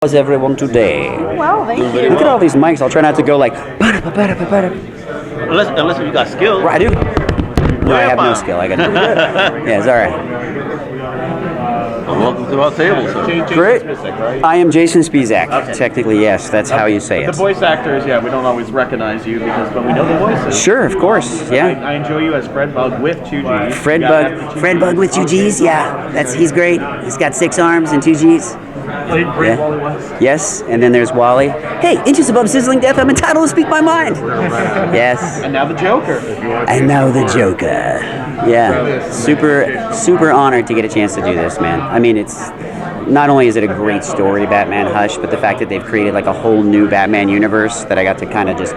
How's everyone today? Well, thank you. Look at all these mics. I'll try not to go like. Unless you got skill. I do. No, I have no skill. I got it. Yeah, it's all right. Welcome to our table, sir. Great. Spisak, right? I am Jason Spisak. Okay. Technically, yes. That's how you say The it. voice actors, yeah, we don't always recognize you but we know the voices. Sure, of course. Yeah. I enjoy you as Fred Bug with 2Gs. Fred Bug with 2Gs. Yeah, he's great. He's got 6 arms and 2 Gs. Played great Yeah. Wally West. Yes, and then there's Wally. Hey, inches above sizzling death, I'm entitled to speak my mind. Yes. And now the Joker. And now the Joker. Yeah, super honored to get a chance to do this, man. I mean, it's not only is it a great story, Batman Hush, but the fact that they've created like a whole new Batman universe that I got to kind of just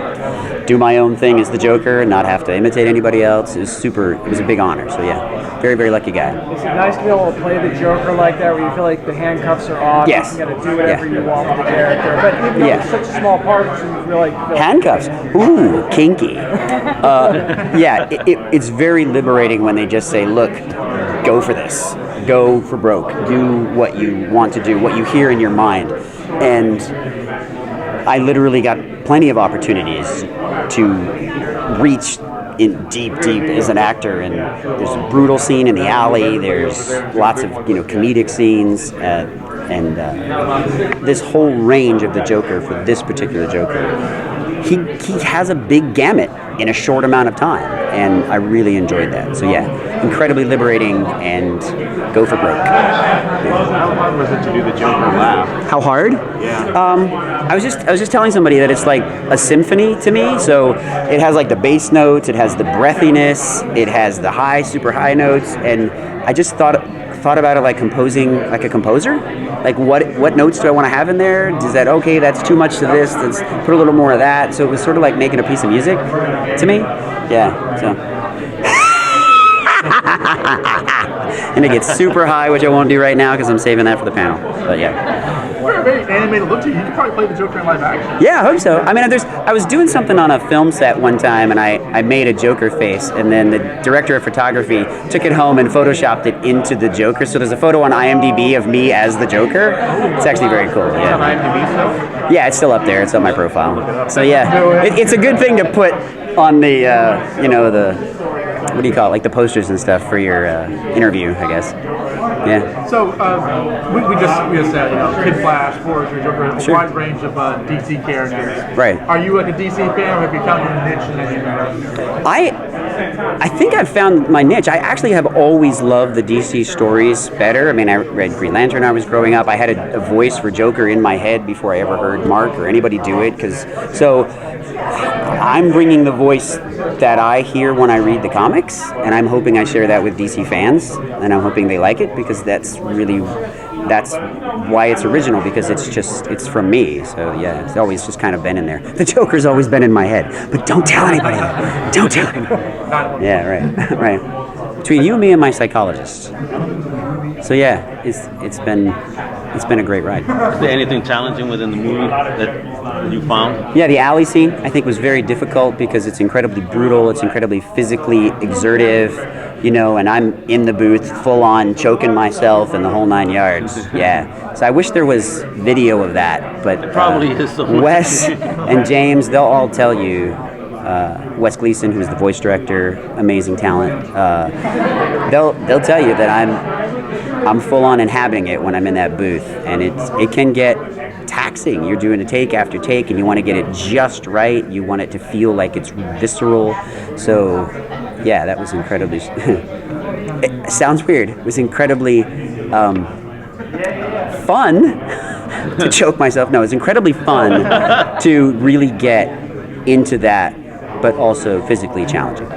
do my own thing as the Joker and not have to imitate anybody else is it was a big honor. So yeah, very lucky guy. Is it nice to be able to play the Joker like that, where you feel like the handcuffs are off? Yes. You got to do whatever you want with the character. But even though it's such a small part, you feel like Handcuffs. Ooh, kinky. Yeah, it's very liberating when they just say, look, go for this. Go for broke. Do what you want to do, what you hear in your mind. And I literally got plenty of opportunities to reach in deep as an actor, and there's a brutal scene in the alley, there's lots of comedic scenes, and this whole range of the Joker for this particular Joker. He has a big gamut in a short amount of time, and I really enjoyed that. So yeah, incredibly liberating, and go for broke. How hard was it to do the Joker laugh? How hard? Yeah. I was just telling somebody that it's like a symphony to me. So it has like the bass notes, it has the breathiness, it has the super high notes, and I just thought about it like composing like a composer. Like what notes do I want to have in there? Is that okay? That's too much to this. Let's put a little more of that. So it was sort of like making a piece of music to me. Yeah. So. And it gets super high, which I won't do right now because I'm saving that for the panel. But yeah. What a very animated look to you. You could probably play the Joker in live action. Yeah, I hope so. I mean, I was doing something on a film set one time, and I made a Joker face, and then the director of photography took it home and photoshopped it into the Joker. So there's a photo on IMDb of me as the Joker. It's actually very cool. It's on IMDb still? Yeah, it's still up there. It's on my profile. So yeah, it's a good thing to put on the the what do you call it, like the posters and stuff for your interview, I guess. Yeah. So we just said, Kid Flash, Forager, Joker, a wide range of DC characters. Right. Are you like a DC fan, or have you found your niche in any manner? I think I've found my niche. I actually have always loved the DC stories better. I mean, I read Green Lantern when I was growing up. I had a voice for Joker in my head before I ever heard Mark or anybody do it. So I'm bringing the voice that I hear when I read the comics, and I'm hoping I share that with DC fans, and I'm hoping they like it, because that's why it's original, because it's from me. So yeah, it's always just kind of been in there. The Joker's always been in my head, but don't tell anybody. Don't tell anybody. Yeah, right. Between you, me, and my psychologist. So yeah, it's been a great ride. Is there anything challenging within the movie that you found? Yeah, the alley scene I think was very difficult because it's incredibly brutal, it's incredibly physically exertive, and I'm in the booth full on choking myself and the whole 9 yards. Yeah. So I wish there was video of that, but It probably is somewhere. Wes and James, they'll all tell you. Wes Gleason, who's the voice director, amazing talent. They'll tell you that I'm full on inhabiting it when I'm in that booth, and it can get taxing. You're doing a take after take, and you want to get it just right. You want it to feel like it's visceral. So, yeah, that was incredibly. It sounds weird. It was incredibly fun to choke myself. No, it's incredibly fun to really get into that, but also physically challenging.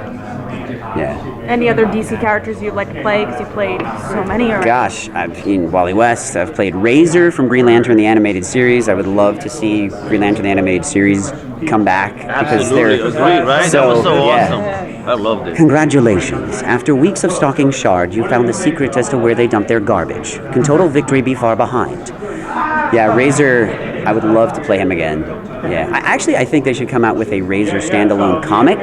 Yeah. Any other DC characters you'd like to play? Because you played so many already. Gosh, I've seen Wally West. I've played Razor from Green Lantern, the animated series. I would love to see Green Lantern, the animated series come back. Absolutely, agreed, right? That was so awesome. I loved it. Congratulations. After weeks of stalking Shard, you found the secret as to where they dump their garbage. Can total victory be far behind? Yeah, Razor, I would love to play him again. Yeah, I think they should come out with a Razor standalone comic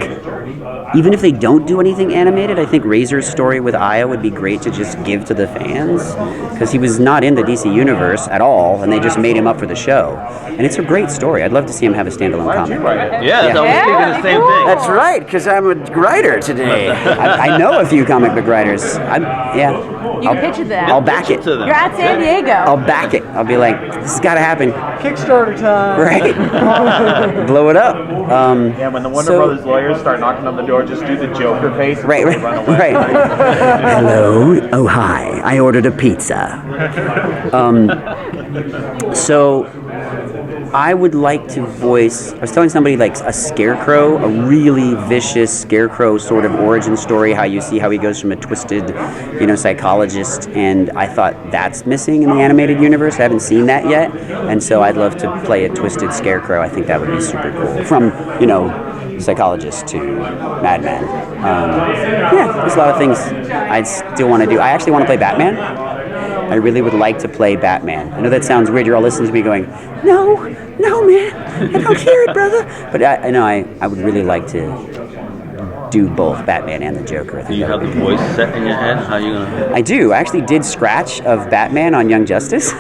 even if they don't do anything animated, I think Razor's story with Aya would be great to just give to the fans, because he was not in the DC universe at all, and they just made him up for the show. And it's a great story. I'd love to see him have a standalone comic. Yeah, I was thinking the same thing. That's right, because I'm a writer today. I know a few comic book writers. You can pitch it to them. I'll back it. To them. You're at San Diego. I'll back it. I'll be like, this has got to happen. Kickstarter time. Right. Blow it up. Yeah, when the Warner Brothers lawyers start knocking on the door, just do the Joker face. And Right. run away. Right. Hello. Oh, hi. I ordered a pizza. So I would like to voice, I was telling somebody, like a Scarecrow, a really vicious Scarecrow sort of origin story, how you see how he goes from a twisted, psychologist, and I thought that's missing in the animated universe. I haven't seen that yet, and so I'd love to play a twisted Scarecrow. I think that would be super cool. From, psychologist to madman. There's a lot of things I still want to do. I actually want to play Batman. I really would like to play Batman. I know that sounds weird. You're all listening to me going, no, man, I don't hear it, brother. But I know I would really like to do both Batman and the Joker. I think Do you have the voice set in your head? How are you gonna? I do. I actually did scratch of Batman on Young Justice.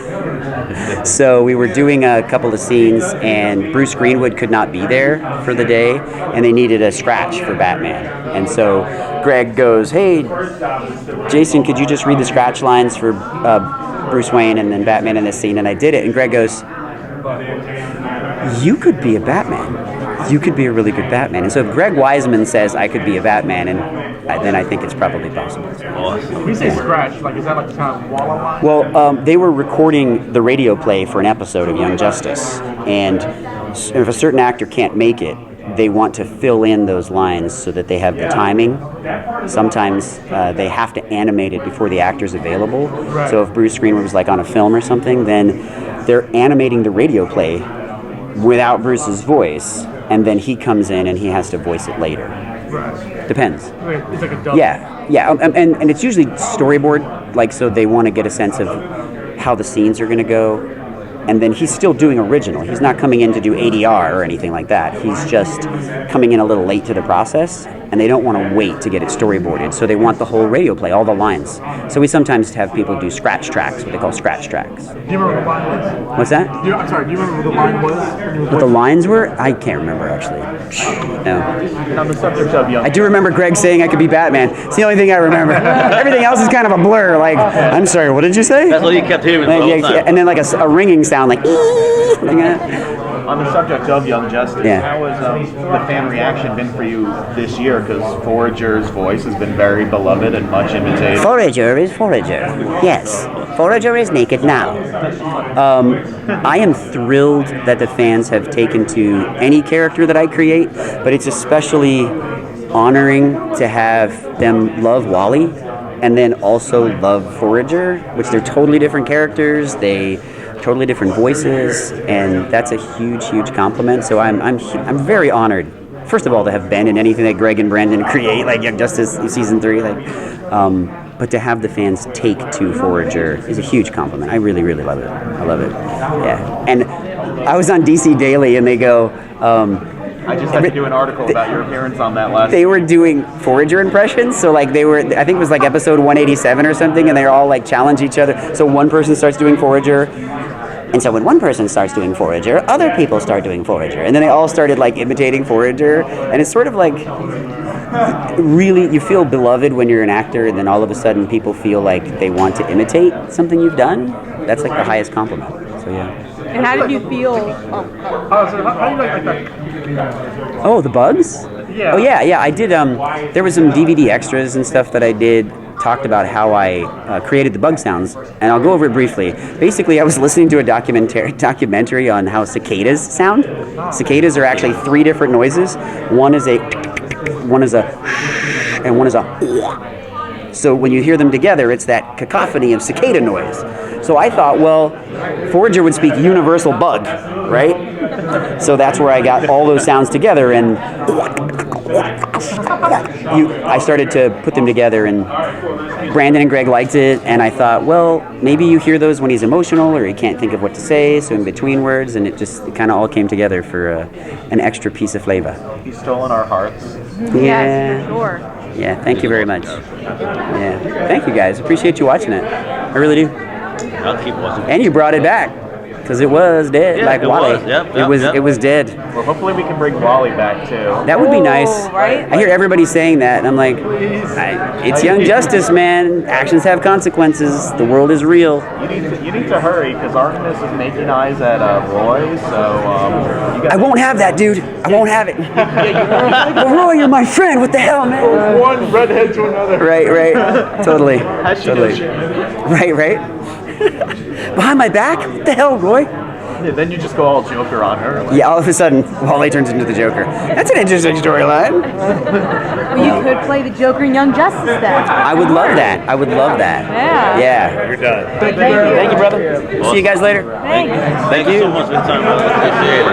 So we were doing a couple of scenes, and Bruce Greenwood could not be there for the day, and they needed a scratch for Batman. And so Greg goes, hey, Jason, could you just read the scratch lines for Bruce Wayne and then Batman in this scene? And I did it, and Greg goes, you could be a Batman. You could be a really good Batman. And so if Greg Wiseman says I could be a Batman, and then I think it's probably possible. When you say scratch, like, is that like the kind of wall line? Well, they were recording the radio play for an episode of Young Justice, and if a certain actor can't make it, they want to fill in those lines so that they have the timing. Sometimes they have to animate it before the actor's available. Right. So if Bruce Greenwood was like on a film or something, then they're animating the radio play without Bruce's voice, and then he comes in and he has to voice it later. Right. Depends. It's like a double. Yeah, and it's usually storyboard, like, so they want to get a sense of how the scenes are going to go, and then he's still doing original. He's not coming in to do ADR or anything like that. He's just coming in a little late to the process, and they don't want to wait to get it storyboarded, so they want the whole radio play, all the lines. So we sometimes have people do scratch tracks, what they call scratch tracks. Do you remember what the line was? What's that? I'm sorry, do you remember what the line was? What the lines were? I can't remember, actually. No. On the subject of Young I do remember Greg saying I could be Batman. It's the only thing I remember. Everything else is kind of a blur. Like, I'm sorry, what did you say? That's what you kept hearing the whole time. And then like a ringing sound, like, like that. On the subject of Young Justice, Yeah. how has the fan reaction been for you this year? Because Forager's voice has been very beloved and much imitated. Forager is Forager. Yes. Forager is naked now. I am thrilled that the fans have taken to any character that I create, but it's especially honoring to have them love Wally and then also love Forager, which they're totally different characters. They totally different voices, and that's a huge compliment. So I'm very honored, first of all, to have been in anything that Greg and Brandon create, like Young Justice season 3, but to have the fans take to Forager is a huge compliment. I really love it. I love it. Yeah. And I was on DC Daily, and they go, I just had to do an article about your appearance on that last. they were doing Forager impressions, so like they were, I think it was like episode 187 or something, and they all like challenge each other. So one person starts doing Forager, and so when one person starts doing Forager, other people start doing Forager, and then they all started like imitating Forager, and it's sort of like, really, you feel beloved when you're an actor, and then all of a sudden people feel like they want to imitate something you've done. That's like the highest compliment. So yeah. And how did you feel? So how do you like that? Oh, the bugs? Yeah. Oh, yeah. I did. There was some DVD extras and stuff that I did. Talked about how I created the bug sounds, and I'll go over it briefly. Basically, I was listening to a documentary on how cicadas sound. Cicadas are actually 3 different noises. One is a, and one is a. So when you hear them together, it's that cacophony of cicada noise. So I thought, well, Forager would speak universal bug, right? So that's where I got all those sounds together, and I started to put them together, and Brandon and Greg liked it, and I thought, well, maybe you hear those when he's emotional or he can't think of what to say, so in between words, and it kind of all came together for an extra piece of flavor. He's stolen our hearts. Yes, for sure. Yeah, thank you very much. Yeah, thank you guys. Appreciate you watching it. I really do. I'll keep watching. And you brought it back because it was dead, Yeah, like it Wally. was. Yep, It was dead. Well, hopefully we can bring Wally back too. That would be nice. right? I hear everybody saying that, and I'm like, it's Young Justice, man. Actions have consequences. The world is real. You need to hurry because Artemis is making eyes at Roy. So you I won't have that, dude. I won't have it. But Roy, you're my friend. What the hell, man? One redhead to another. Right. Totally. As she Totally. does. Right. Behind my back? What the hell, Roy? Yeah, then you just go all Joker on her. Like, Yeah, all of a sudden, Wally turns into the Joker. That's an interesting storyline. Well, you could play the Joker in Young Justice then. I would love that. Yeah. You're done. Thank you, brother. See you guys later. Thanks. Thank you so much for your time. I appreciate it.